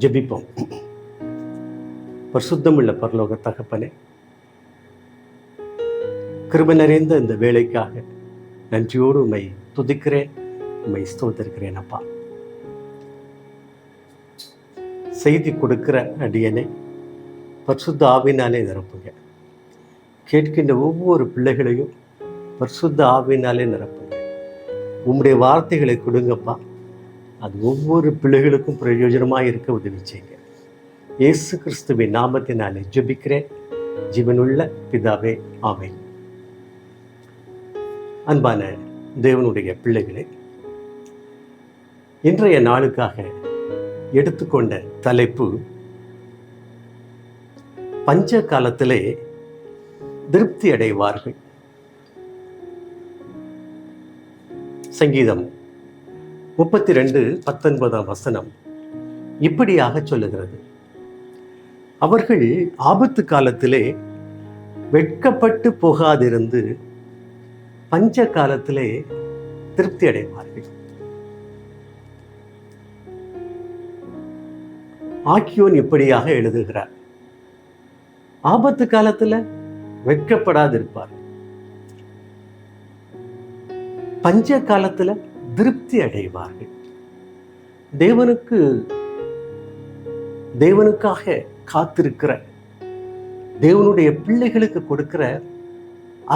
ஜெபிப்போம். பரிசுத்தமுள்ள பரலோக தகப்பனே, கிருபை நிறைந்த இந்த வேலைக்காக நன்றியோடு உம்மை துதிக்கிறேன், உம்மை ஸ்தோத்திருக்கிறேன். அப்பா, செய்தி கொடுக்கிற அடியனை பரிசுத்த ஆவினாலே நிரப்புங்க. கேட்கின்ற ஒவ்வொரு பிள்ளைகளையும் பரிசுத்த ஆவினாலே நிரப்புங்க. உம்முடைய வார்த்தைகளை கொடுங்கப்பா, அது ஒவ்வொரு பிள்ளைகளுக்கும் பிரயோஜனமாக இருக்க உதவி செய்யுங்க. இயேசு கிறிஸ்துவின் நாமத்தினாலே ஜெபிக்கிறேன், ஜீவனுள்ள பிதாவே, ஆமென். அன்பான தேவனுடைய பிள்ளைகளே, இன்றைய நாளுக்காக எடுத்துக்கொண்ட தலைப்பு, பஞ்ச காலத்திலே திருப்தி அடைவார்கள். சங்கீதம் 32:19 இப்படியாக சொல்லுகிறது: அவர்கள் ஆபத்து காலத்திலே வெட்கப்பட்டு போகாதிருந்து பஞ்ச காலத்திலே திருப்தி அடைவார்கள். ஆக்கியோன் இப்படியாக எழுதுகிறார்: ஆபத்து காலத்துல வெட்கப்படாதிருப்பார், பஞ்ச காலத்துல திருப்தி அடைவார்கள். தேவனுக்காக காத்திருக்கிற தேவனுடைய பிள்ளைகளுக்கு கொடுக்கிற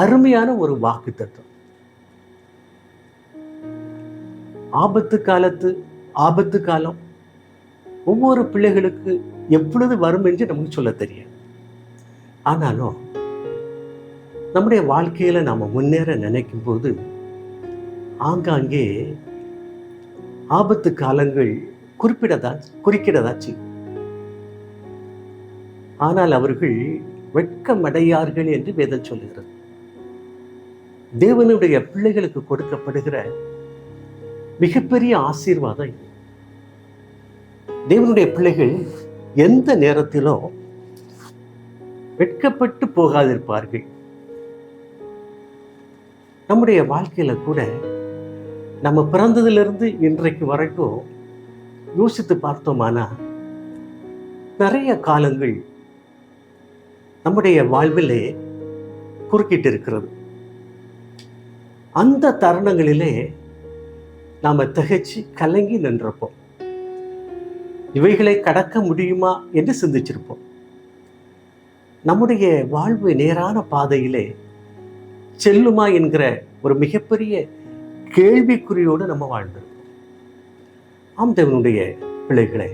அருமையான ஒரு வாக்குத்தத்தம். ஆபத்து காலம் ஒவ்வொரு பிள்ளைகளுக்கு எப்பொழுது வரும் என்று நமக்கு சொல்ல தெரியும். ஆனாலும் நம்முடைய வாழ்க்கையில நாம முன்னேற நினைக்கும் போது ஆங்காங்கே ஆபத்து காலங்கள் குறிக்கிடதாச்சு. ஆனால் அவர்கள் வெட்கமடையார்கள் என்று வேதம் சொல்லுகிறது. தேவனுடைய பிள்ளைகளுக்கு கொடுக்கப்படுகிற மிகப்பெரிய ஆசீர்வாதம் இது. தேவனுடைய பிள்ளைகள் எந்த நேரத்திலும் வெட்கப்பட்டு போகாதிருப்பார்கள். நம்முடைய வாழ்க்கையில கூட நம்ம பிறந்ததிலிருந்து இன்றைக்கு வரைக்கும் யோசித்து பார்த்தோமானா நிறைய காலங்கள் நம்முடைய வாழ்விலே குறுக்கிட்டு இருக்கிறது. அந்த தருணங்களிலே நாம திகைச்சு கலங்கி நின்றப்போம். இவைகளை கடக்க முடியுமா என்று சிந்திச்சிருப்போம். நம்முடைய வாழ்வு நேரான பாதையிலே செல்லுமா என்கிற ஒரு மிகப்பெரிய கேள்விக்குறியோடு நம்ம வாழ்ந்திருக்கோம். ஆம் தேவனுடைய பிள்ளைகளே,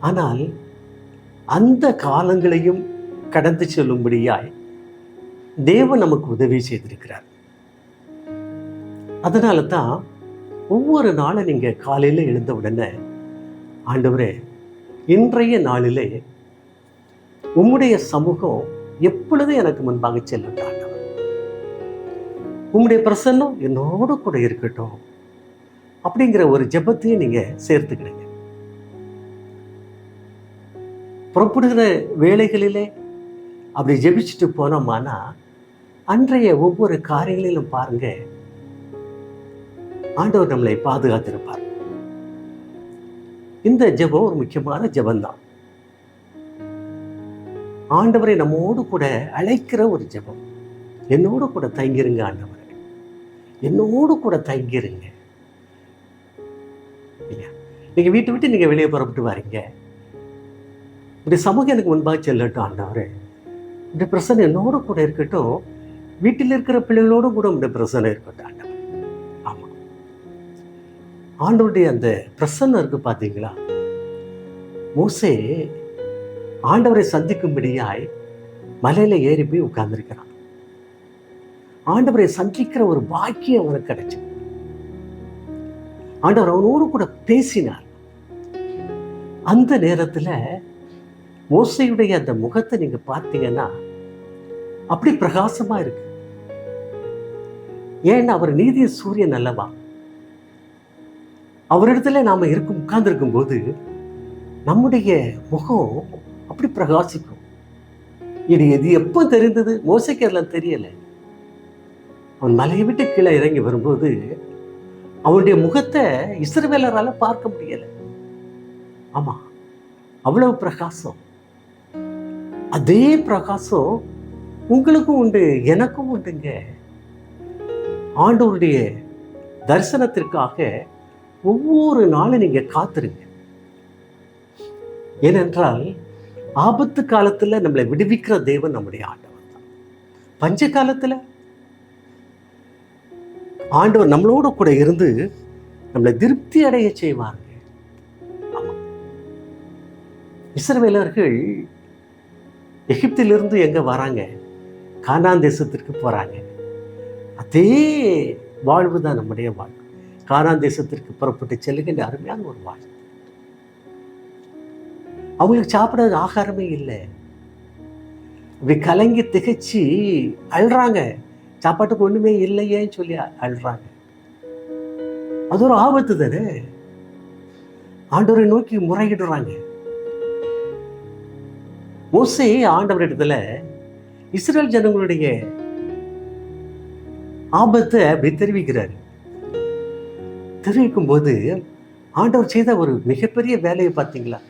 ஆனால் அந்த காலங்களையும் கடந்து செல்லும்படியாய் தேவன் நமக்கு உதவி செய்திருக்கிறார். அதனால தான் ஒவ்வொரு நாளும் நீங்க காலையில எழுந்த உடனே, ஆண்டவரே, இன்றைய நாளிலே உம்முடைய சமூகம் எப்பொழுதும் எனக்கு முன்பாக செல்லட்டும். ஆண்டவர், உம்முடைய பிரசன்னம் என்னோடு கூட இருக்கட்டும் அப்படிங்கிற ஒரு ஜெபத்தையும் நீங்க சேர்த்துக்கிடுங்க. புறப்படுகிற வேலைகளிலே அப்படி ஜெபிச்சுட்டு போனோமானா அன்றைய ஒவ்வொரு காரியங்களிலும் பாருங்க, ஆண்டவர் நம்மளை பாதுகாத்திருப்பார். இந்த ஜெபம் ஒரு முக்கியமான ஜெபம்தான். ஆண்டவரை நம்மோடு கூட அழைக்கிற ஒரு ஜெபம். என்னோடு கூட தங்கிருங்க ஆண்டவரே, என்னோடு கூட தங்கிருங்க. நீங்க வீட்டை விட்டு நீங்க வெளியே புறப்பட்டு வரீங்க, இப்படி சமூகம் எனக்கு முன்பாக செல்லட்டும் ஆண்டவரே, இந்த பிரச்சனை என்னோடு கூட இருக்கட்டும், வீட்டில் இருக்கிற பிள்ளைகளோடு கூட இந்த பிரச்சனை இருக்கட்டும் ஆண்டவர். ஆமா, ஆண்டவருடைய அந்த பிரசன்னம் இருக்கு பார்த்தீங்களா? மோசே ஆண்டவரை சந்திக்கும்படியாய் மலையில ஏறி போய் உட்கார்ந்துருக்கிறான். ஆண்டவரை சந்திக்கிற ஒரு பாக்கியம் அவனுக்கு கிடைச்சது. ஆண்டவர் அவனோடு கூட பேசினார். அந்த நேரத்துல மோசையுடைய அந்த முகத்தை நீங்க பார்த்தீங்கன்னா அப்படி பிரகாசமா இருக்கு. ஏன்னா அவர் நீதிய சூரியன் அல்லவா. அவரிடத்துல நாம உட்கார்ந்துருக்கும் போது நம்முடைய முகம் அப்படி பிரகாசிக்கும். இது எப்போ தெரிந்தது? மோசைக்கு அதெல்லாம் தெரியல. அவன் மலையை விட்டு கீழே இறங்கி வரும்போது அவனுடைய முகத்தை இஸ்ரவேலரால பார்க்க முடியல. ஆமா, அவ்வளவு பிரகாசம். அதே பிரகாசம் உங்களுக்கும் உண்டு, எனக்கும் உண்டுங்க. ஆண்டவருடைய தரிசனத்திற்காக ஒவ்வொரு நாளும் நீங்க காத்துருங்க. ஏனென்றால் ஆபத்து காலத்துல நம்மளை விடுவிக்கிற தேவன் நம்முடைய ஆண்டவர் தான். பஞ்ச காலத்துல ஆண்டவர் நம்மளோட கூட இருந்து நம்மளை திருப்தி அடைய செய்வாங்க. ஆமா, இஸ்ரவேலர்கள் எகிப்திலிருந்து எங்க வராங்க? கானான் தேசத்திற்கு போறாங்க. அதே வாழ்வு தான் நம்முடைய வாழ்வு. கானான் தேசத்திற்கு புறப்பட்டு செல்லுகின்ற அருமையான ஒரு வாழ்வு. அவங்களுக்கு சாப்பிட ஆகாரமே இல்லை. அப்படி கலங்கி திகைச்சு அழுறாங்க. சாப்பாட்டுக்கு ஒண்ணுமே இல்லையேன்னு சொல்லி அழுறாங்க. அது ஒரு ஆபத்து தானே. ஆண்டவரை நோக்கி முறையிடுறாங்க. மோசே ஆண்டவரிடத்துல இஸ்ரேல் ஜனங்களுடைய ஆபத்தை அப்படி தெரிவிக்கிறார். தெரிவிக்கும் போது ஆண்டவர் செய்த ஒரு மிகப்பெரிய வேலையை பார்த்தீங்களா?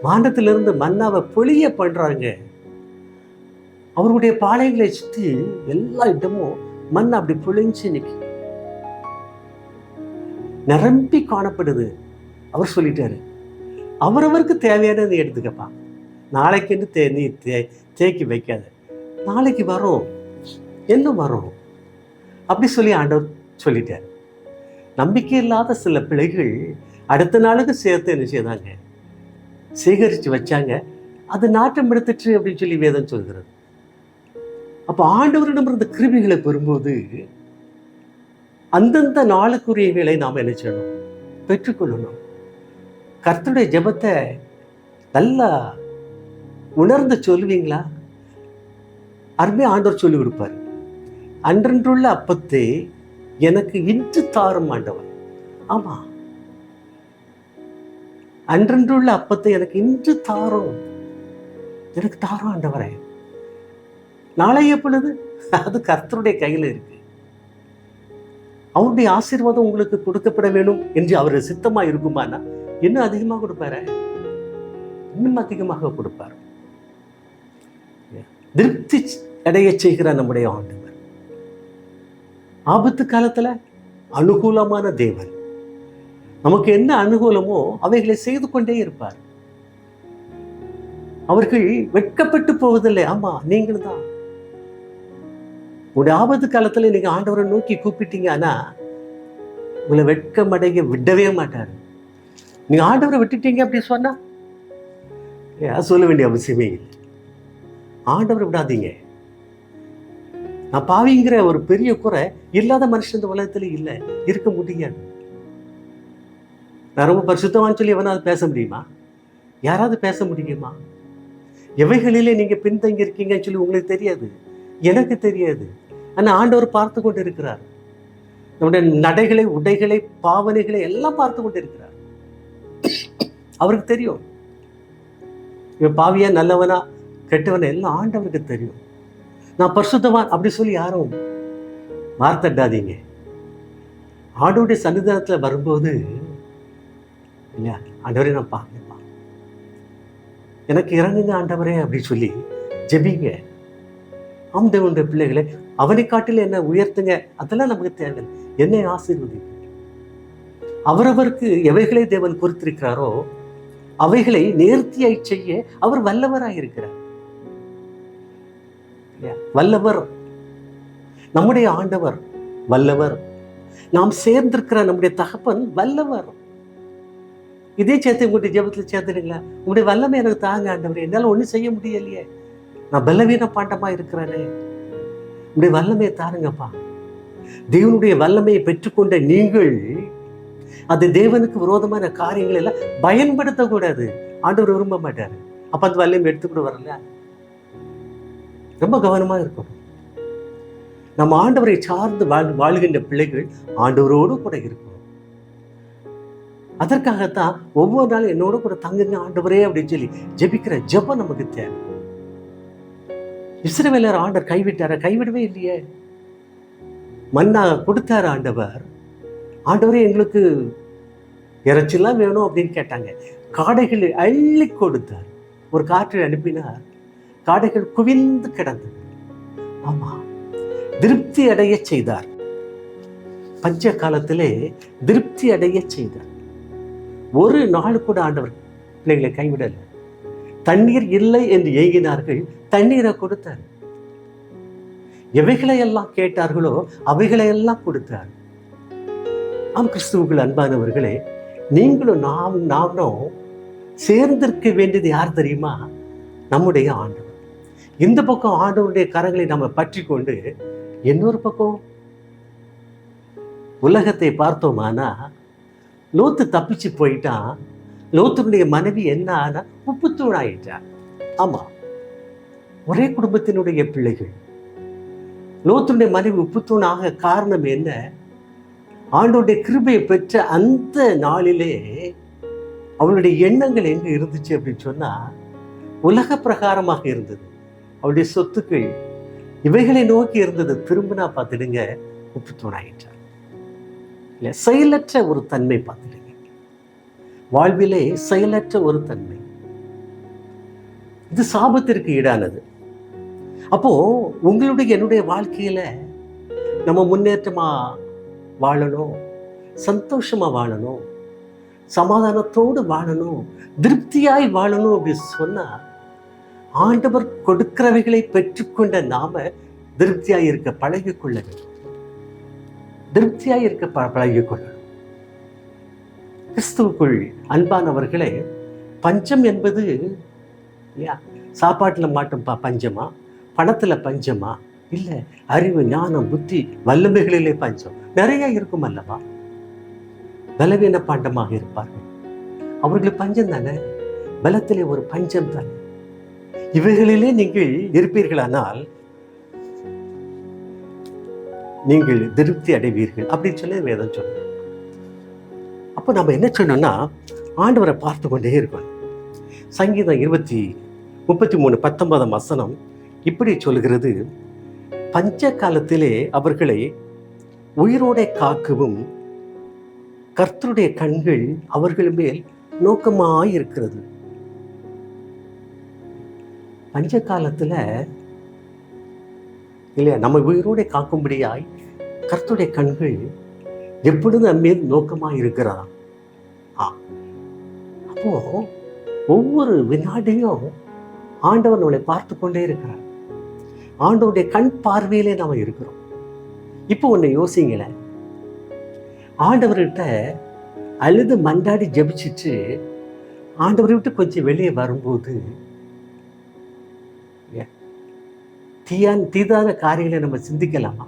வானத்திலிருந்து மன்னாவை பொழிய பண்றாங்க. அவருடைய பாளையங்களை சுற்றி எல்லா இடமும் மண் அப்படி பொழிஞ்சு நிற்க நிரம்பி காணப்படுது. அவர் சொல்லிட்டாரு, அவரவருக்கு தேவையானது எடுத்துக்கப்பா, நாளைக்கு நீ தேக்கி வைக்காத, நாளைக்கு வரும், என்ன வரும் அப்படி சொல்லி ஆண்டவர் சொல்லிட்டார். நம்பிக்கை இல்லாத சில பிள்ளைகள் அடுத்த நாளுக்கு சேர்த்து என்ன செய்தாங்க? சேகரித்து வச்சாங்க. அது நாட்டம் எடுத்துட்டு அப்படின்னு சொல்லி வேதம் சொல்கிறது. அப்போ ஆண்டவரிடமிருந்த கிருபிகளை பெறும்போது அந்தந்த நாளுக்குரியவைகளை நாம் என்ன செய்யணும்? பெற்றுக்கொள்ளணும். கர்த்தருடைய ஜெபத்தை நல்லா உணர்ந்து சொல்லுவீங்களா? அருமையா ஆண்டவர் சொல்லி கொடுப்பார். அன்றன்றுள்ள அப்பத்தை எனக்கு இன்று தாரும் ஆண்டவர். ஆமா, அன்றன்றுள்ள அப்பத்தை எனக்கு இன்று தாரும், எனக்கு தாரும் ஆண்டவரே. நாளைய பொழுது அது கர்த்தருடைய கையில் இருக்கு. அவருடைய ஆசீர்வாதம் உங்களுக்கு கொடுக்கப்பட வேணும் என்று அவர் சித்தமா இருக்குமானா இன்னும் அதிகமாக கொடுப்பாரு, இன்னும் அதிகமாக கொடுப்பார். திருப்தி அடைய செய்கிற நம்முடைய ஆண்டவர் ஆபத்து காலத்துல அனுகூலமான தேவன். நமக்கு என்ன அனுகூலமோ அவைகளை செய்து கொண்டே இருப்பார். அவர்கள் வெட்கப்பட்டு போவதில்லை. ஆமா, நீங்களும் தான். உங்களுடைய ஆபத்து காலத்துல நீங்க ஆண்டவரை நோக்கி கூப்பிட்டீங்க, ஆனா உங்களை வெட்கமடைய விடவே மாட்டாரு. நீங்க ஆண்டவரை விட்டுட்டீங்க அப்படி சொன்னா சொல்ல வேண்டிய அவசியமே இல்லை. ஆண்டவரை விடாதீங்க. நான் பாவிங்கிற ஒரு பெரிய குறை இல்லாத மனுஷன் இந்த உலகத்துல இல்லை, இருக்க முடியாது. நான் ரொம்ப பரிசுத்தமான்னு சொல்லி எவனாவது பேச முடியுமா? யாராவது பேச முடியுமா? எவைகளிலே நீங்க பின்தங்கி இருக்கீங்கன்னு சொல்லி உங்களுக்கு தெரியாது, எனக்கு தெரியாது. ஆனா ஆண்டவர் பார்த்து கொண்டு இருக்கிறார். நம்முடைய நடைகளை, உடைகளை, பாவனைகளை எல்லாம் பார்த்து கொண்டு இருக்கிறார். அவருக்கு தெரியும் இவன் பாவியா நல்லவனா கெட்டவனா எல்லாம் ஆண்டவருக்கு தெரியும். நான் பரிசுத்தவான் அப்படி சொல்லி யாரும் மார்த்தட்டாதீங்க. ஆண்டவருடைய சன்னிதானத்துல வரும்போது இல்லையா, ஆண்டவரே நான் பார்ப்பேன்ப்பா, எனக்கு இறங்குங்க ஆண்டவரே அப்படின்னு சொல்லி ஜெபிங்க. ஆண்டவருடைய பிள்ளைகளை அவனை காட்டில என்ன உயர்த்துங்க, அதெல்லாம் நமக்கு தேவை. என்னை ஆசீர்வதிங்க. அவரவருக்கு எவைகளை தேவன் குறித்திருக்கிறாரோ அவைகளை நேர்த்தியாய் செய்ய அவர் வல்லவராய் இருக்கிறார். வல்லவர் நம்முடைய ஆண்டவர், வல்லவர். நாம் சேர்ந்திருக்கிற நம்முடைய தகப்பன் வல்லவர். இதே சேர்த்து உங்களுடைய ஜெபத்துல சேர்த்துடுங்களா? உங்களுடைய வல்லமை எனக்கு தாங்க ஆண்டவர், என்னால ஒண்ணும் செய்ய முடியலையே, நான் பலவீன பாண்டமா இருக்கிறேனே, உங்களுடைய வல்லமையை தாருங்கப்பா. தேவனுடைய வல்லமையை பெற்றுக்கொண்ட நீங்கள் அது தேவனுக்கு விரோதமான காரியங்கள் எல்லாம் பயன்படுத்தக்கூடாது. ஆண்டவர் விரும்ப மாட்டாரு. அப்ப அந்த வல்லமை எடுத்துக்கூட வரல. ரொம்ப கவனமா இருக்கணும். நம்ம ஆண்டவரை சார்ந்து வாழ்கின்ற பிள்ளைகள் ஆண்டவரோடு கூட இருக்கணும். அதற்காகத்தான் ஒவ்வொரு நாளும் என்னோட கூட தங்குங்க ஆண்டவரே அப்படின்னு சொல்லி ஜெபிக்கிற ஜெபம் நமக்கு தேவை. இஸ்ரவேலர் ஆண்டவர் கைவிட்டார? கைவிடவே இல்லையே. மன்னா கொடுத்தாரு ஆண்டவர். ஆண்டவரே எங்களுக்கு இறைச்சிலாம் வேணும் அப்படின்னு கேட்டாங்க, காடைகளை அள்ளி கொடுத்தார். ஒரு காற்றை அனுப்பினார், காடைகள் குவிந்து கிடந்தது. ஆமா, திருப்தி அடைய செய்தார். பஞ்ச காலத்திலே திருப்தி அடைய செய்தார். ஒரு நாள் கூட ஆண்டவர் பிள்ளைகளை கைவிடல. தண்ணீர் இல்லை என்று ஏங்கினார்கள், தண்ணீரை கொடுத்தார். எவைகளை எல்லாம் கேட்டார்களோ அவைகளை எல்லாம் கொடுத்தார். ஆம், கிறிஸ்துவுக்குள் அன்பானவர்களே, நீங்களும் நானும் சேர்ந்திருக்க வேண்டியது யார் தெரியுமா? நம்முடைய ஆண்டவர். இந்த பக்கம் ஆண்டவருடைய கரங்களை நம்ம பற்றி கொண்டு, இன்னொரு பக்கம் உலகத்தை பார்த்தோமானா, லோத்து தப்பிச்சு போயிட்டான். லோத்துடைய மனைவி என்ன ஆனா? உப்புத்தூள் ஆயிட்டான். ஆமா, ஒரே குடும்பத்தினுடைய பிள்ளைகள். லோத்துடைய மனைவி உப்புத்தூண் ஆக காரணம் என்ன? ஆண்டோடைய கிருபையை பெற்ற அந்த நாளிலே அவளுடைய எண்ணங்கள் எங்க இருந்துச்சு அப்படின்னு சொன்னா, உலக பிரகாரமாக இருந்தது. அவளுடைய சொத்துக்கள் இவைகளை நோக்கி இருந்தது. திரும்பினா பார்த்துடுங்க, உப்புத்தூண் ஆயிட்டார். இல்ல, செயலற்ற ஒரு தன்மை பார்த்துடுங்க. வாழ்விலே செயலற்ற ஒரு தன்மை, இது சாபத்திற்கு ஈடானது. அப்போ உங்களுடைய என்னுடைய வாழ்க்கையில நம்ம முன்னேற்றமா வாழணும், சந்தோஷமா வாழணும், சமாதானத்தோடு வாழணும், திருப்தியாய் வாழணும் அப்படின்னு சொன்னா, ஆண்டவர் கொடுக்கிறவைகளை பெற்றுக்கொண்ட நாம திருப்தியாய் இருக்க பழகிக்கொள்ள வேண்டும். திருப்தியாய் இருக்க பழகிக்கொள்ளணும். கிறிஸ்துவுக்குள் அன்பானவர்களே, பஞ்சம் என்பது சாப்பாட்டில் மாட்டும் பஞ்சமா, பணத்துல பஞ்சமா? இல்ல, அறிவு, ஞானம், புத்தி, வல்லமைகளிலே பஞ்சம் நிறைய இருக்கும் அல்லவா? பலவீன பாண்டமாக இருப்பார்கள், அவர்களுக்கு பஞ்சம் தானே. பலத்திலே ஒரு பஞ்சம் தானே. இவைகளிலே நீங்கள் இருப்பீர்களானால் நீங்கள் திருப்தி அடைவீர்கள் அப்படின்னு சொல்லி வேதம் சொல்லுங்க. அப்போ நம்ம என்ன சொன்னோம்னா, ஆண்டவரை பார்த்து கொண்டே இருக்கணும். சங்கீதம் 33:19 இப்படி சொல்கிறது, பஞ்ச காலத்திலே அவர்களை உயிரோட காக்கவும் கர்த்தருடைய கண்கள் அவர்கள் மேல் நோக்கமாய் இருக்கிறது. பஞ்ச காலத்துல இல்லையா, நம்ம உயிரோட காக்கும்படியாய் கர்த்தருடைய கண்கள் எப்பொழுது நம்மேல் நோக்கமாய் இருக்கிறதா? அப்போ ஒவ்வொரு வினாடியும் ஆண்டவர் நம்மளை பார்த்து கொண்டே இருக்கிறார். ஆண்டவருடைய கண் பார்வையிலே நாம இருக்கிறோம். இப்போ ஒன்று யோசிங்களேன், ஆண்டவர்கிட்ட அழுது மண்டாடி ஜெபிச்சுட்டு ஆண்டவரை விட்டு கொஞ்சம் வெளியே வரும்போது தீதான காரியங்களை நம்ம சிந்திக்கலாமா?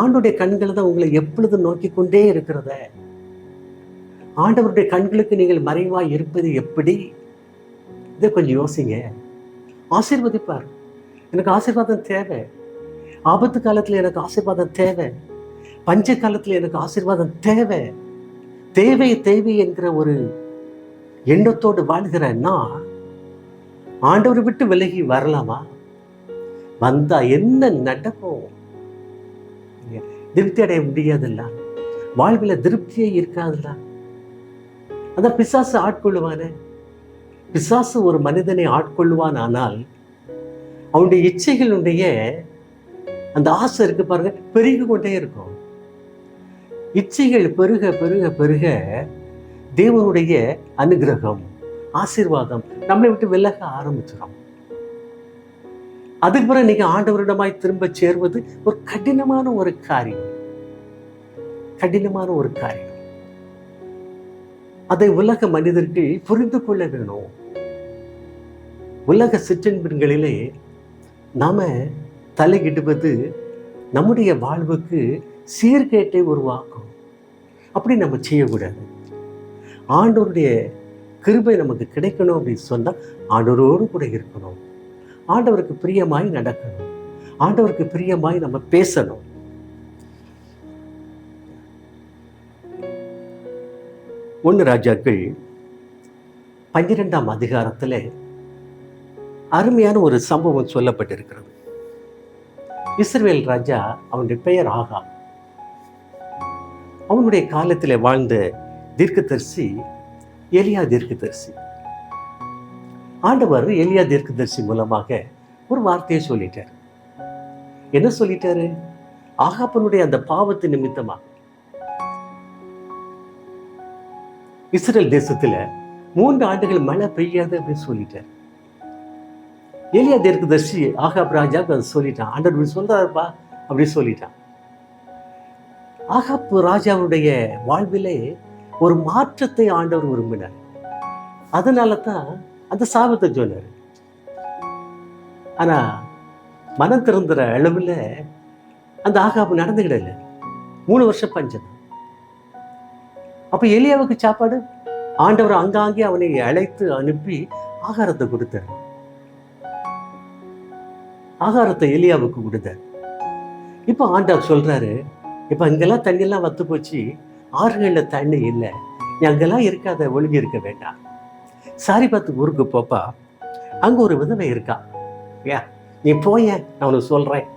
ஆண்டவருடைய கண்கள் தான் உங்களை எப்பொழுதும் நோக்கி கொண்டே இருக்கிறத. ஆண்டவருடைய கண்களுக்கு நீங்கள் மறைவாய் இருப்பது எப்படி? இதை கொஞ்சம் யோசிங்க. ஆசீர்வதிப்பார். எனக்கு ஆசீர்வாதம் தேவை, ஆபத்து காலத்துல எனக்கு ஆசீர்வாதம் தேவை, பஞ்ச காலத்துல எனக்கு ஆசீர்வாதம் தேவை. தேவை தேவை என்கிற ஒரு எண்ணத்தோடு வாழ்கிறேன்னா ஆண்டவரை விட்டு விலகி வரலாமா? வந்தா என்ன நடக்கும்? திருப்தி அடைய முடியாதுல்ல, வாழ்வில் திருப்தியே இருக்காதுல்ல. அதான் பிசாசு ஆட்கொள்ளுவானே. பிசாசு ஒரு மனிதனை ஆட்கொள்ளுவான், ஆனால் அவனுடைய இச்சைகளுடைய அந்த ஆசை இருக்கு பாருங்க, பெருகி கொண்டே இருக்கும். இச்சைகள் பெருக பெருக பெருக தேவனுடைய அனுகிரகம், ஆசீர்வாதம் நம்மளை விட்டு விலக ஆரம்பிச்சிடும். அதுக்கு பிறகு நீங்க ஆண்டவரிடமாய் திரும்ப சேர்வது ஒரு கடினமான ஒரு காரியம், கடினமான ஒரு காரியம். அதை உலக மனிதர்கள் புரிந்து கொள்ள வேணும். உலக சிற்றின்பங்களிலே நாம தலையிடுவது நம்முடைய வாழ்வுக்கு சீர்கேட்டை உருவாக்கும். அப்படி நம்ம செய்யக்கூடாது. ஆண்டவருடைய கிருபை நமக்கு கிடைக்கணும் அப்படின்னு சொன்னா ஆண்டவரோடு கூட இருக்கணும், ஆண்டவருக்கு பிரியமாய் நடக்கணும், ஆண்டவருக்கு பிரியமாய் நம்ம பேசணும். 1 ராஜாக்கள் 12ஆம் அதிகாரத்தில் அருமையான ஒரு சம்பவம் சொல்லப்பட்டிருக்கிறது. இஸ்ரவேல் ராஜா, அவனுடைய பெயர் ஆகாப். அவனுடைய காலத்தில் வாழ்ந்த தீர்க்கதரிசி எலியா தீர்க்கதரிசி. ஆண்டவர் எலியா தீர்க்கதரிசி மூலமாக ஒரு வார்த்தையை சொல்லிட்டார். என்ன சொல்லிட்டாரு? ஆகாபனுடைய அந்த பாவத்து நிமித்தமா இஸ்ரேல் தேசத்துல 3 ஆண்டுகள் மழை பெய்யாது அப்படின்னு சொல்லிட்டார். எலியா தீர்க்கதரிசி ஆகாப் ராஜாவுக்கு அதை சொல்லிட்டான். ஆண்டவர் சொல்றாருப்பா அப்படின்னு சொல்லிட்டான். ஆகாப் ராஜாவுடைய வாழ்விலே ஒரு மாற்றத்தை ஆண்டவர் விரும்பினார். அதனால தான் அந்த சாபத்தை சொன்னார். ஆனா மனம் திறந்துற அளவில் அந்த ஆகாப்பு நடந்துக்கிடல. 3 வருஷம் பஞ்சம். அப்ப எலியாவுக்கு சாப்பாடு ஆண்டவர் அங்காங்கே அவனை அழைத்து அனுப்பி ஆகாரத்தை கொடுத்தார். ஆகாரத்தை எலியாவுக்கு கொடுத்தார். இப்ப ஆண்டவர் சொல்றாரு, இப்ப இங்கெல்லாம் தண்ணியெல்லாம் வத்து போச்சு, ஆறுகள்ல தண்ணி இல்லை, நீ அங்கெல்லாம் இருக்காத, ஒழுங்கி இருக்க வேண்டாம். சாரிபாத்து ஊருக்கு போப்பா, அங்க ஒரு விதவை இருக்கா, நீ போய, நான் உனக்கு சொல்றேன்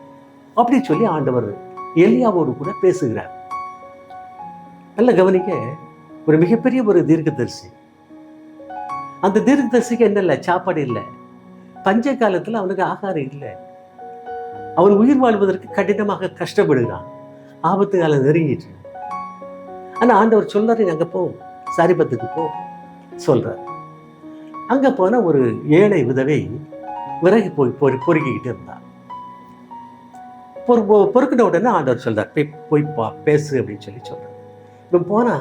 அப்படி சொல்லி ஆண்டவர் எலியாவோடு கூட பேசுகிறார். நல்ல கவனிக்க, ஒரு மிகப்பெரிய ஒரு தீர்க்கதரிசி. அந்த தீர்க்கதரிசிக்கு என்ன இல்லை, சாப்பாடு இல்லை, பஞ்ச காலத்துல அவனுக்கு ஆகாரம் இல்லை, அவன் உயிர் வாழ்வதற்கு கடினமாக கஷ்டப்படுகிறான், ஆபத்து காலம் நெருங்கிட்டு. ஆனா ஆண்டவர் சொல்றாரு, அங்க போ, சாரிபத்துக்கு போ சொல்றார். அங்க போன ஒரு ஏழை விதவை விறகு போய் பொறுக்கிக்கிட்டு இருந்தான். பொறுக்கின உடனே ஆண்டவர் சொல்றார், போய் பேசு அப்படின்னு சொல்லி சொல்றார். இவன் போனா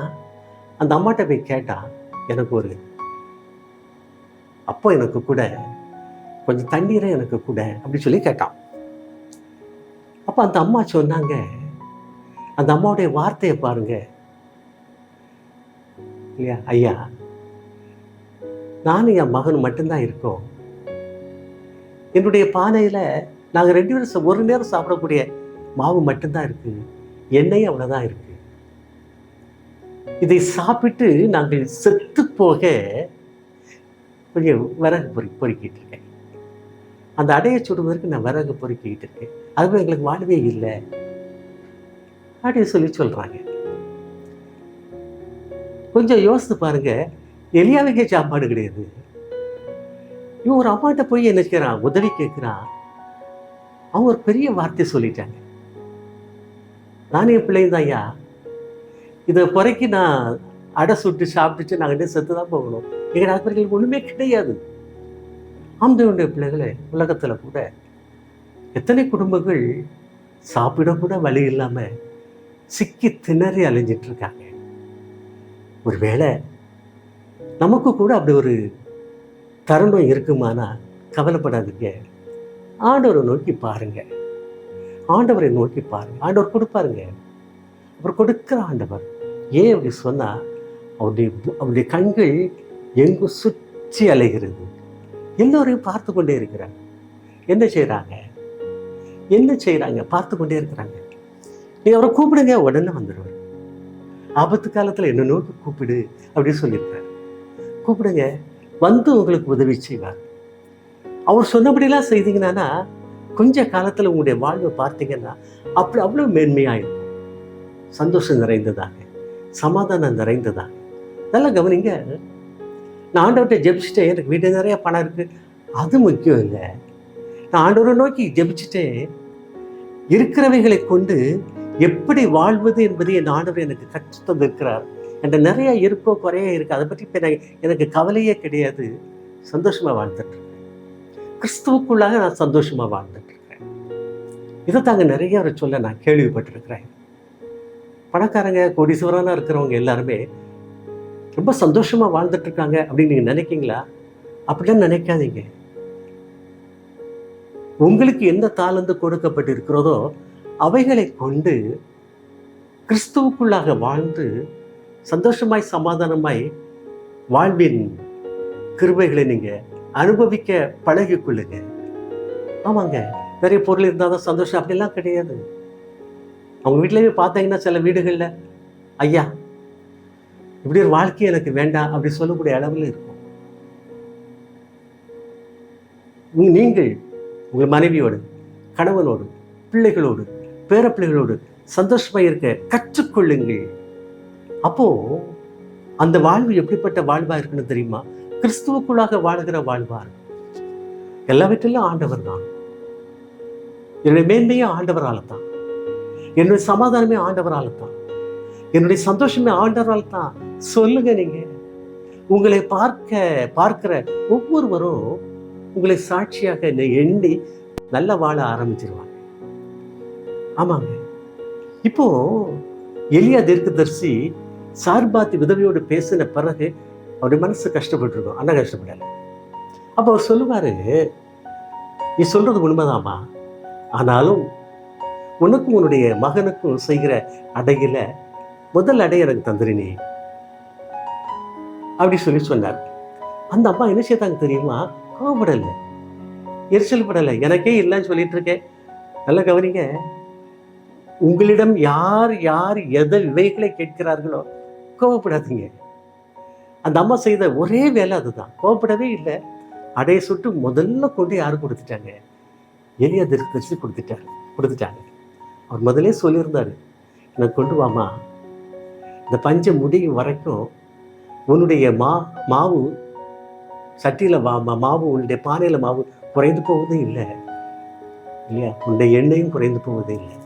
அந்த அம்மாட்ட போய் கேட்டான், எனக்கு ஒரு அப்போ எனக்கு கூட கொஞ்சம் தண்ணீரை எனக்கு கூட அப்படின்னு சொல்லி கேட்டான். அப்ப அந்த அம்மா சொன்னாங்க, அந்த அம்மாவுடைய வார்த்தையை பாருங்க இல்லையா, ஐயா நானும் என் மகன் மட்டும்தான் இருக்கோம், என்னுடைய பானையில நாங்க 2 பேரும் ஒரு நேரம் சாப்பிடக்கூடிய மாவு மட்டும்தான் இருக்கு, எண்ணெயும் அவ்வளவுதான் இருக்கு, இதை சாப்பிட்டு நாங்கள் செத்து போக கொஞ்சம் விறகு பொறுக்கிட்டு இருக்கேன், அந்த அடையை சுடுவதற்கு நான் விறகு பொறுக்கிட்டு இருக்கேன், அதுவும் எங்களுக்கு வாழ்வே இல்லை அப்படின்னு சொல்லி சொல்றாங்க. கொஞ்சம் யோசித்து பாருங்க, எலியாவுக்கே சாப்பாடு கிடையாது, இவன் ஒரு அம்மாட்ட போய் என்ன செய்யறான், உதவி கேட்கிறான். அவங்க ஒரு பெரிய வார்த்தை சொல்லிட்டாங்க, நானே பிள்ளைங்க ஐயா, இதை குறைக்கி நான் அடை சுட்டு சாப்பிட்டுச்சு நாங்கள் செத்துதான் போகணும், எங்க நண்பர்களுக்கு ஒண்ணுமே கிடையாது. ஆம்தேவனுடைய பிள்ளைகளை உலகத்துல கூட எத்தனை குடும்பங்கள் சாப்பிட கூட வழி இல்லாம சிக்கி திணறி அலைஞ்சிட்டு இருக்காங்க. ஒருவேளை நமக்கு கூட அப்படி ஒரு தருணம் இருக்குமானா கவலைப்படாதீங்க, ஆண்டவரை நோக்கி பாருங்க, ஆண்டவரை நோக்கி பாருங்க, ஆண்டவர் கொடுப்பாருங்க. அவர் கொடுக்கிற ஆண்டவர். ஏன் அப்படி சொன்னா, அவருடைய கண்கள் எங்கும் சுற்றி அலைகிறது, எல்லோரையும் பார்த்து கொண்டே இருக்கிறாங்க. என்ன செய்யறாங்க பார்த்து கொண்டே இருக்கிறாங்க. நீ அவரை கூப்பிடுங்க, உடனே வந்துடுவார். ஆபத்து காலத்துல என்ன நோக்கி கூப்பிடு அப்படின்னு சொல்லியிருக்காரு. கூப்பிடுங்க, வந்து உங்களுக்கு உதவி செய்வார். அவர் சொன்னபடியெல்லாம் செய்தீங்கன்னா கொஞ்ச காலத்துல உங்களுடைய வாழ்வை பார்த்தீங்கன்னா அப்படி அவ்வளவு மேன்மையாயிருக்கும், சந்தோஷம் நிறைந்ததாக, சமாதானம் நிறைந்ததாக. நல்லா கவனிங்க, நான் ஆண்டவர்கிட்ட ஜெபிச்சுட்டேன், எனக்கு வீடு நிறைய பணம் இருக்கு, அது முக்கியம் இல்லை. நான் ஆண்டவரை நோக்கி ஜெபிச்சுட்டேன், இருக்கிறவைகளை கொண்டு எப்படி வாழ்வது என்பதை என் ஆண்டவர் எனக்கு கற்றுத் தந்திருக்கிறார். என்ற நிறைய இருக்கோ குறைய இருக்கு, அதை பற்றி இப்போ எனக்கு கவலையே கிடையாது, சந்தோஷமா வாழ்ந்துட்டு இருக்கேன். கிறிஸ்துவுக்குள்ளாக நான் சந்தோஷமா வாழ்ந்துட்டு இருக்கேன். இதை தாங்க நிறைய சொல்ல நான் கேள்விப்பட்டிருக்கிறேன். பணக்காரங்க கோடீஸ்வரனா இருக்கிறவங்க எல்லாருமே ரொம்ப சந்தோஷமா வாழ்ந்துட்டு இருக்காங்க அப்படின்னு நீங்க நினைக்கீங்களா? அப்படிலாம் நினைக்காதீங்க. உங்களுக்கு எந்த தாளந்து கொடுக்கப்பட்டு இருக்கிறதோ அவைகளை கொண்டு கிறிஸ்துவுக்குள்ளாக வாழ்ந்து சந்தோஷமாய் சமாதானமாய் வாழ்வின் கிருபைகளை நீங்க அனுபவிக்க பழகிக் கொள்ளுங்க. ஆமாங்க, நிறைய பொருள் இருந்தாதான் சந்தோஷம் அப்படிலாம் கிடையாது. அவங்க வீட்டிலேயே பார்த்தீங்கன்னா சில வீடுகள்ல ஐயா இப்படி ஒரு வாழ்க்கை எனக்கு வேண்டாம் அப்படி சொல்லக்கூடிய அளவில் இருக்கும். நீங்கள் உங்கள் மனைவியோடு, கணவனோடு, பிள்ளைகளோடு, பேர பிள்ளைகளோடு சந்தோஷமா இருக்க கற்றுக்கொள்ளுங்கள். அப்போ அந்த வாழ்வு எப்படிப்பட்ட வாழ்வா இருக்குன்னு தெரியுமா? கிறிஸ்துவுக்குள்ளாக வாழுகிற வாழ்வா இருக்கும். எல்லாவற்றிலும் ஆண்டவர் தான். என்னுடைய மேன்மையே ஆண்டவரால் தான், என்னுடைய சமாதானமே ஆண்டவரால் தான், என்னுடைய சந்தோஷமே ஆண்டவரால் தான். சொல்லுங்க, நீங்க உங்களை பார்க்கிற ஒவ்வொருவரும் உங்களை சாட்சியாக எண்ணி நல்ல வாழ ஆரம்பிச்சிருவாங்க. ஆமாங்க. இப்போ எலியா தீர்க்கதரிசி சார்பாத்தி விதவையோடு பேசின பிறகு அவருடைய மனசு கஷ்டப்பட்டிருக்கும். அண்ணா கஷ்டப்படலை. அப்போ அவர் சொல்லுவாரு, நீ சொல்றது உண்மைதாமா, ஆனாலும் உனக்கும் உன்னுடைய மகனுக்கும் செய்கிற அடையில முதல் அடை எனக்கு தந்துரு அப்படி சொன்னார். அந்த அம்மா என்ன செய்தாங்க தெரியுமா? கோவப்படலை, எரிச்சல் படலை. எனக்கே இல்லைன்னு சொல்லிட்டு இருக்கேன். நல்லா கவனிங்க, உங்களிடம் யார் யார் எதை விவைகளை கேட்கிறார்களோ கோவப்படாதீங்க. அந்த அம்மா செய்த ஒரே வேலை அதுதான், கோவப்படவே இல்லை. அடைய சுட்டு முதல்ல கொண்டு யாரும் கொடுத்துட்டாங்க? எலியா தீர்க்கதரிசி கொடுத்துட்டாங்க. அவர் முதலே சொல்லியிருந்தாரு, எனக்கு கொண்டு வாமா, இந்த பஞ்சம் முடியும் வரைக்கும் உன்னுடைய மாவு சட்டியில் மாவு, உன்னுடைய பானையில் மாவு குறைந்து போவதே இல்லை இல்லையா, உன்னுடைய எண்ணெயும் குறைந்து போவதே இல்லை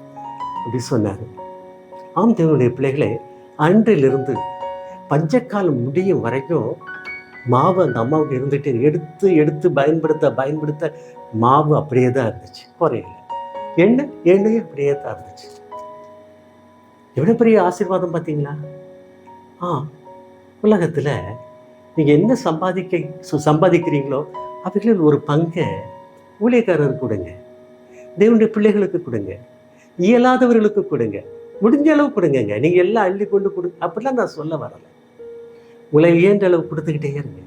அப்படி சொன்னார். ஆம் தேவனுடைய பிள்ளைகளே, அன்றிலிருந்து பஞ்சக்காலம் முடியும் வரைக்கும் மாவு அந்த அம்மாவுக்கு இருந்துட்டு எடுத்து பயன்படுத்த மாவு அப்படியே தான் இருந்துச்சு, குறையல. எண்ணெயும் அப்படியே தான் இருந்துச்சு. எவ்வளோ பெரிய ஆசீர்வாதம் பார்த்தீங்களா? உலகத்தில் நீங்கள் என்ன சம்பாதிக்கிறீங்களோ அவைகளில் ஒரு பங்கை ஊழியக்காரருக்கு கொடுங்க, தேவனுடைய பிள்ளைகளுக்கு கொடுங்க, இயலாதவர்களுக்கு கொடுங்க, முடிஞ்ச அளவு கொடுங்க. நீங்கள் எல்லாம் அள்ளி கொண்டு அப்படிலாம் நான் சொல்ல வரலை. உங்களை இயன்ற அளவு கொடுத்துக்கிட்டே இருங்க.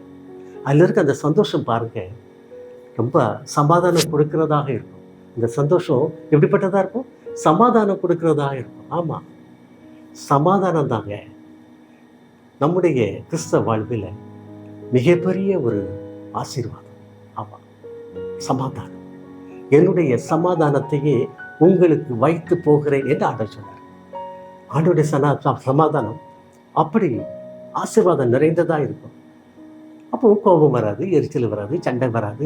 அதில் இருக்க அந்த சந்தோஷம் பாருங்க, ரொம்ப சமாதானம் கொடுக்கிறதாக இருக்கும். இந்த சந்தோஷம் எப்படிப்பட்டதாக இருக்கும்? சமாதானம் கொடுக்கிறதாக இருக்கும். ஆமாம், சமாதானம் தாங்க நம்முடைய கிறிஸ்தவ வாழ்வில் மிகப்பெரிய ஒரு ஆசீர்வாதம். ஆமாம், சமாதானம். என்னுடைய சமாதானத்தையே உங்களுக்கு வைத்து போகிறேன் என்று ஆண்டவர் சொன்னார். ஆண்டவருடைய சமாதானம் அப்படி ஆசீர்வாதம் நிறைந்ததாக இருக்கும். அப்போ கோபம் வராது, எரிச்சல் வராது, சண்டை வராது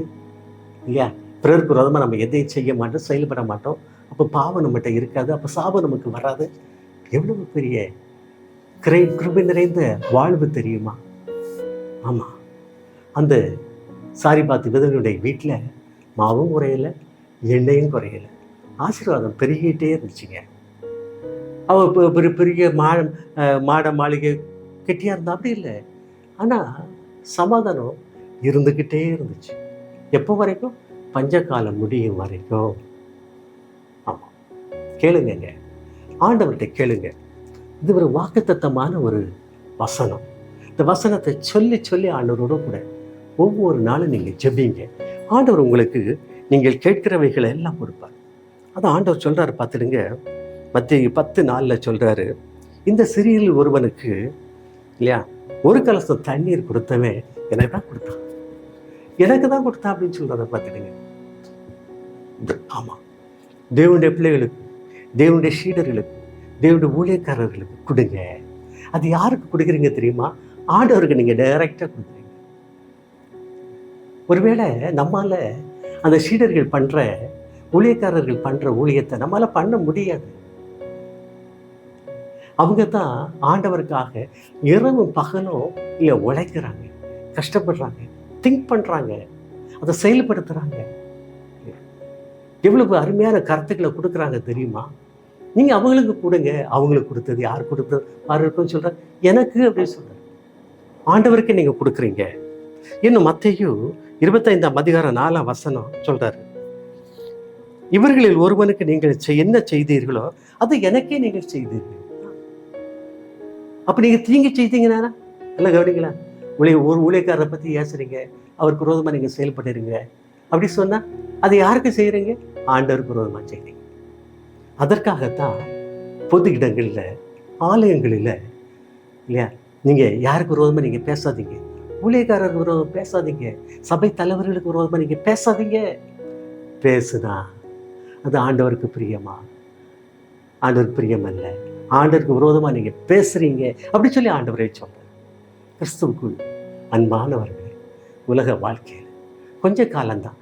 இல்லையா? பிறருக்கு விரோதமாக நம்ம எதையும் செய்ய மாட்டோம், செயல்பட மாட்டோம். அப்போ பாவம் நம்மகிட்ட இருக்காது, அப்போ சாபம் நமக்கு வராது. எவ்வளவு பெரிய கிருபை நிறைந்த வாழ்வு தெரியுமா? ஆமாம், அந்த சாரிபாத்து விதவையுடைய வீட்டில் மாவும் குறையலை, எண்ணெயும் குறையலை, ஆசீர்வாதம் பெருகிட்டே இருந்துச்சுங்க. அவள் பெரிய மாட மாளிகை கெட்டியாக இருந்தா அப்படி இல்லை, ஆனால் சமாதானம் இருந்துக்கிட்டே இருந்துச்சு. எப்போ வரைக்கும்? பஞ்சகாலம் முடியும் வரைக்கும். ஆமாம், கேளுங்க, ஆண்டவர்கிட்ட கேளுங்க. இது ஒரு வாக்குத்தத்தமான ஒரு வசனம். இந்த வசனத்தை சொல்லி ஆண்டவரோட கூட ஒவ்வொரு நாளும் நீங்கள் ஜெபிங்க. ஆண்டவர் உங்களுக்கு நீங்கள் கேட்கிறவைகளை எல்லாம் கொடுப்பார். அதான் ஆண்டவர் சொல்கிறாரு, பார்த்துடுங்க. மத்திய 10:4 சொல்கிறாரு, இந்த சிறியில் ஒருவனுக்கு இல்லையா ஒரு கலசம் தண்ணீர் கொடுத்தவன் எனக்கு தான் கொடுத்தான் அப்படின்னு சொல்கிறத பார்த்துடுங்க. ஆமாம், தேவனுடைய பிள்ளைகளுக்கு, தேவனுடைய சீடர்களுக்கு, தேவனுடைய ஊழியக்காரர்களுக்கு கொடுங்க. அது யாருக்கு கொடுக்குறீங்க தெரியுமா? ஆண்டவருக்கு நீங்கள் டைரெக்டாக கொடுக்குறீங்க. ஒருவேளை நம்மால் அந்த சீடர்கள் பண்ணுற, ஊழியக்காரர்கள் பண்ணுற ஊழியத்தை நம்மளால் பண்ண முடியாது. அவங்க தான் ஆண்டவருக்காக இரவும் பகலும் இல்லை உழைக்கிறாங்க, கஷ்டப்படுறாங்க, திங்க் பண்ணுறாங்க, அதை செயல்படுத்துகிறாங்க. எவ்வளவு அருமையான கருத்துக்களை கொடுக்குறாங்க தெரியுமா? நீங்கள் அவங்களுக்கு கொடுங்க. அவங்களுக்கு கொடுத்தது யார் கொடுத்தது யாருக்கும் சொல்கிறார், எனக்கு அப்படின்னு சொல்கிறார். ஆண்டவருக்கு நீங்கள் கொடுக்குறீங்க. இன்னும் மத்தேயு 25:4 சொல்கிறாரு, இவர்களில் ஒருவனுக்கு நீங்கள் என்ன செய்தீர்களோ அது எனக்கே நீங்கள் செய்தீர்கள். அப்போ நீங்கள் தீங்கு செய்தீங்கன்னா எல்லாம் கவனிங்களா? ஒரு ஊழியக்காரரை பற்றி ஏசுறீங்க, அவருக்கு விரோதமாக நீங்கள் செயல்படுறீங்க அப்படி சொன்னால் அதை யாருக்கு செய்கிறீங்க? ஆண்டவருக்கு விரோதமாக செய்கிறீங்க. அதற்காகத்தான் பொது இடங்களில், ஆலயங்களில் இல்லையா, நீங்கள் யாருக்கு விரோதமாக நீங்கள் பேசாதீங்க, ஊழியக்காரருக்கு விரோதம் பேசாதீங்க, சபை தலைவர்களுக்கு விரோதமாக நீங்கள் பேசாதீங்க. பேசுனா அது ஆண்டவருக்கு பிரியமா? ஆண்டவருக்கு பிரியம் அல்ல. ஆண்டவருக்கு விரோதமாக நீங்கள் பேசுகிறீங்க அப்படி சொல்லி ஆண்டவரே சொல்கிறார். கிறிஸ்துவுக்குள் அன்பானவர்களே, உலக வாழ்க்கையில் கொஞ்ச காலம்தான்,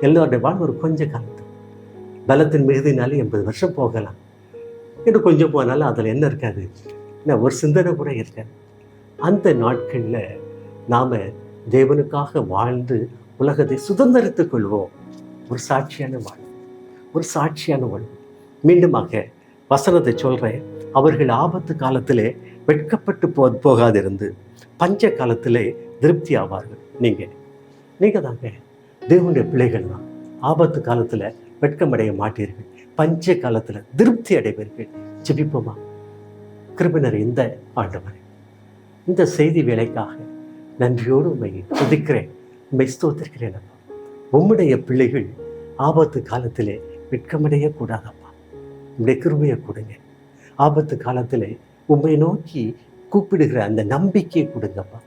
எல்லோருடைய வாழ்வு ஒரு கொஞ்ச காலம்தான். பலத்தின் மிகுதினாலே 80 வருஷம் போகலாம், இன்னும் கொஞ்சம் போனாலும் அதில் என்ன இருக்காது, என்ன ஒரு சிந்தனை கூட இருக்காது. அந்த நாட்களில் நாம் தேவனுக்காக வாழ்ந்து உலகத்தை சுதந்திரித்துக் கொள்வோம். ஒரு சாட்சியான வாழ்வு, ஒரு சாட்சியான வாழ்வு. மீண்டுமாக வசனத்தை சொல்கிறேன். அவர்கள் ஆபத்து காலத்திலே வெட்கப்பட்டு போகாதிருந்து பஞ்ச காலத்திலே திருப்தி ஆவார்கள். நீங்கள் தாங்க தேவனுடைய பிள்ளைகள் தான். ஆபத்து காலத்தில் வெட்கமடைய மாட்டீர்கள், பஞ்ச காலத்தில் திருப்தி அடைவீர்கள். ஜெபிப்போமா? கிருபையினர் இந்த ஆண்டவரே, இந்த செய்தி வேலைக்காக நன்றியோடு உண்மை துதிக்கிறேன், உண்மை ஸ்தோத்திருக்கிறேன். உம்முடைய பிள்ளைகள் ஆபத்து காலத்திலே வெட்கமடைய கூடாதப்பா. உம்முடைய கிருபையை கொடுங்க. ஆபத்து காலத்திலே உம்மை நோக்கி கூப்பிடுகிற அந்த நம்பிக்கையை கொடுங்கப்பா.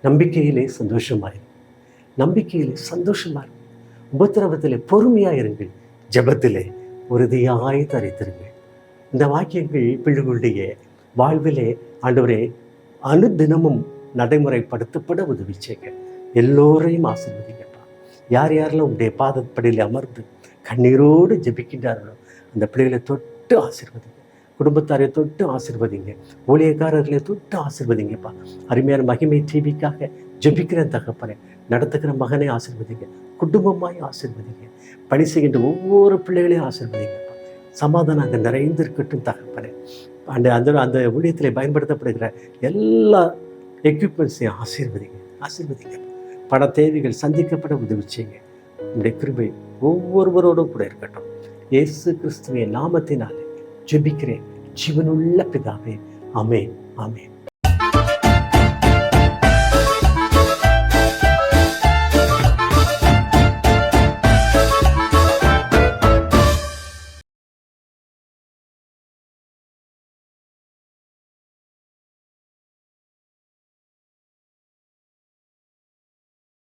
நம்பிக்கையிலே சந்தோஷமாயிரு, நம்பிக்கையிலே சந்தோஷமாயிரு. உபத்திரவத்திலே பொறுமையாக இருங்கள், ஜெபத்திலே உறுதியாய் தரித்திருங்கள். இந்த வாக்கியங்கள் பிள்ளைகளுடைய வாழ்விலே ஆண்டவரே அனுதினமும் நடைமுறைப்படுத்தப்பட உதவி செய்யுங்க. எல்லோரையும் ஆசீர்வதிங்கப்பா. யார் யாரெல்லாம் உங்களுடைய பாதப்படியில் அமர்ந்து கண்ணீரோடு ஜெபிக்கின்றார்களோ அந்த பிள்ளைகளை தொட்டு ஆசீர்வதிங்க. குடும்பத்தாரை தொட்டு ஆசீர்வதிங்க. ஊழியக்காரர்களை தொட்டு ஆசீர்வதிங்கப்பா. அருமையான மகிமை டிவிக்காக ஜெபிக்கிற தகப்பனை, நடத்துகிற மகனை ஆசீர்வதிங்க. குடும்பமாய் ஆசீர்வதிங்க. பணி செய்கின்ற ஒவ்வொரு பிள்ளைகளையும் ஆசீர்வதிங்கப்பா. சமாதானம் அங்கே நிறைந்திருக்கட்டும் தகப்பனை. அந்த ஊழியத்தில் பயன்படுத்தப்படுகிற எல்லா எக்யூப்மெண்ட்ஸையும் ஆசீர்வதிங்க. பண தேவைகள் சந்திக்கப்பட உதவி செய்யுங்க. உங்களுடைய கிருபை ஒவ்வொருவரோடும் கூட இருக்கட்டும். இயேசு கிறிஸ்துவின் நாமத்தினாலே ஜெபிக்கிறேன் ஜீவனுள்ள பிதாவே. ஆமென், ஆமென்.